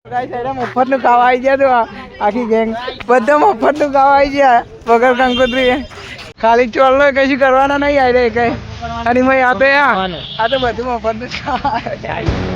મફતનું ખાવા આવી ગયા તો આખી ગેંગ બધા મફતનું ખાવા આવી ગયા વગર કંકોત્રી ખાલી ચોલ કશું કરવાના નહીં આવી રે કઈ અને ભાઈ આ તો બધું મફતનું ખાવા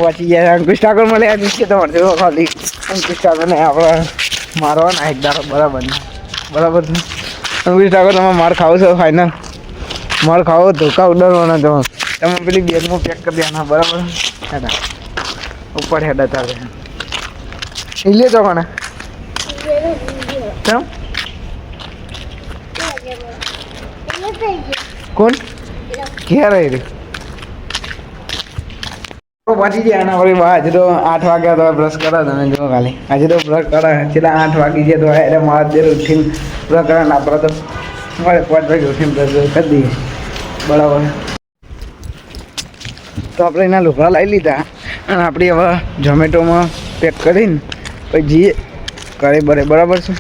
વાંચી ગયા અંકુશ ઠાકોર મળે છે તમારે ખાલી અંકુશ ઠાકોર ને આપણે મારવાના એક દારો બરાબર બરાબર છે અંકુશ ઠાકોર તમે માર ખાવો છો ફાઇનલ માર ખાવો ધોકા ઉડાડવાના તમે પેલી બેગમાં પેક કરી દેવાના બરાબર હેડા ઉપર હેડા ચાલે એ લે તો કોને કોણ ઘેર આવી રહ્યું પહોંચી ગયા એના પછી આજે તો 8 વાગ્યા તો બ્રશ કરો તમે જો ખાલી આજે તો બ્રશ કરે છેલ્લા 8 વાગી ગયા તો એટલે મારા જે ઉઠીને બ્રશ કરે ને આપણે તો મળે 5 વાગે ઉઠીને બ્રશ કરી દઈએ બરાબર તો આપણે એના લુગડા લઈ લીધા અને આપણે હવે ઝોમેટોમાં પેક કરીને પછી જઈએ કરે બરાબર છે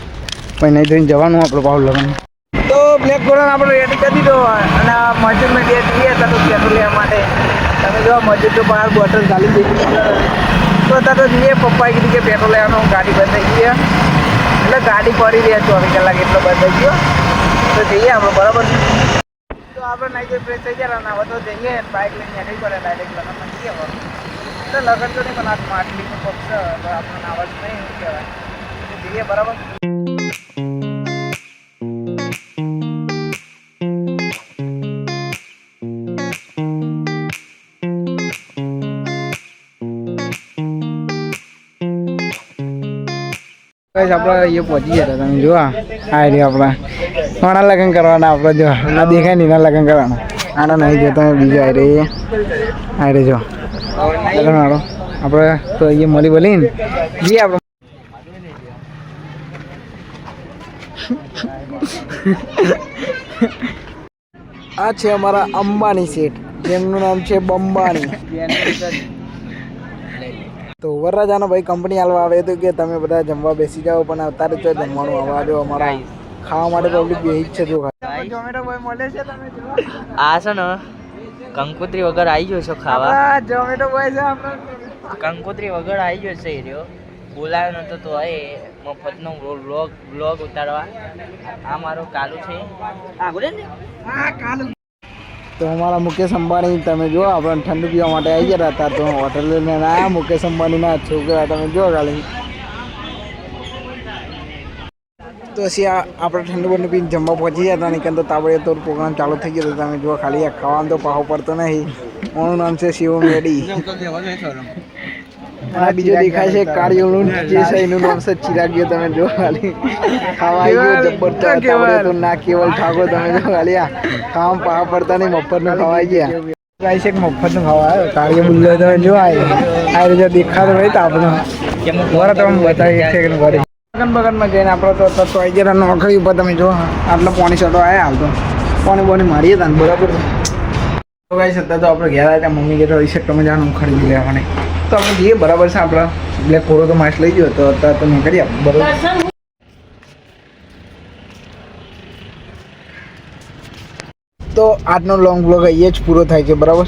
પછી નહીં થઈને જવાનું આપણે ભાવ લગન તો બ્લેક ગોળન આપણે રેડી કરી દીધો અને આ મજૂરમાં જઈએ તો પેટ્રોલ લેવા માટે તમે જો મજૂર તો બહાર બોટલ ચાલી જઈ તો અત્યારે તો જઈએ પપ્પાએ કીધું કે પેટ્રોલ લેવાનું ગાડી બંધ થઈ ગઈ એટલે ગાડી પડી રહી 24 કલાક એટલો બંધ થઈ ગયો તો જઈએ આપણે બરાબર તો આપણે નહીં કોઈ ફ્રેશ થઈ ગયા હવે તો જઈએ બાઇક લઈને નીકળી પડે ડાયરેક્ટ લગ્નમાં જઈએ હવે તો લગ્ન તો નહીં પણ આ માટલીનું પક્ષ તો આપણને આવાજ નહીં શું કહેવાય જઈએ બરાબર આપણે એ પહોંચી ગયા તમે જો આ રહ્યો આપણા ઘણા લગ્ન કરવાના આપણે જો ના દેખાય ને એના લગ્ન કરવાના આના નહીં જો તમે બીજો આ રે જો લગ્ન વાળો આપણે તો એ મળી બોલીને જી આપણે આ છે અમારા અંબાણી શેઠ જેમનું નામ છે બંબાણી તો વરરાજાનો ભાઈ કંપની હાલવા આવે તો કે તમે બધા જમવા બેસી જાઓ પણ અત્યારે તો જમવાનું આવવા જો અમારા ખાવા માટે પબ્લિક બેહી જ છે જો ઝોમેટો ભાઈ મળે છે તમે જો આ છે ને કંકોત્રી વગર આવી ગયો છો ખાવા ઝોમેટો ભાઈ છે આપણે કંકોત્રી વગર આવી ગયો છે એ રહ્યો બોલાવ્યો નતો તો એ મફતનો વ્લોગ ઉતારવા આ મારો કાલુ છે આ બોલે ને હા કાલુ તો અમારા મુકેશ અંબાણી તમે જો આપણે ઠંડુ પીવા માટે આવી ગયા હતા તો હોટલ લઈને ના મુકેશ અંબાણીના છોકરા તમે જો ખાલી તો પછી આપણે ઠંડુ બંડુ પીને જમવા પહોંચી ગયા હતા ને તો તાબડે તો પ્રોગ્રામ ચાલુ થઈ ગયો હતો તમે જો ખાલી આ ખાવાનું તો પાહો પડતો નહીં મારું નામ છે શિવમ રેડી આ બીજો દેખાય છે કાર્યોનું જે છે એનું નામ છે ચિરાગીઓ તમે જો ખાલી ખાવા આવી ગયો જબરદસ્ત તાબડે તો ના કેવલ ઠાકોર તમે જો ખાલી આ ખાવા પાહા પડતા નહીં મફતનું ખાવા આવી ગયા ગાય છે મફતનું ખાવા આવ્યો કાર્ય બુલ્લો તમે જો આ રીતે દેખાતો હોય તો આપણે વરા તમે બતાવી છે કે ઘરે બગનમાં જઈને આપણે તો આવી ગયા નોકરી ઉપર તમે જો આટલા પાણી ચડો આવ્યા હાલ તો પાણી મારીએ હતા ને બરાબર તો ગાય છતાં તો આપણે ઘેર આવ્યા મમ્મી કે રહીશે તમે જાણ ખરીદી લેવાને તો આપણે જઈએ બરાબર છે આપણા બ્લેક કોરો તો માસ લઈ ગયો તો અત્યારે તો નીકળી આપ બરાબર તો આજનો લોંગ બ્લોગ અહીંયા જ પૂરો થાય છે બરાબર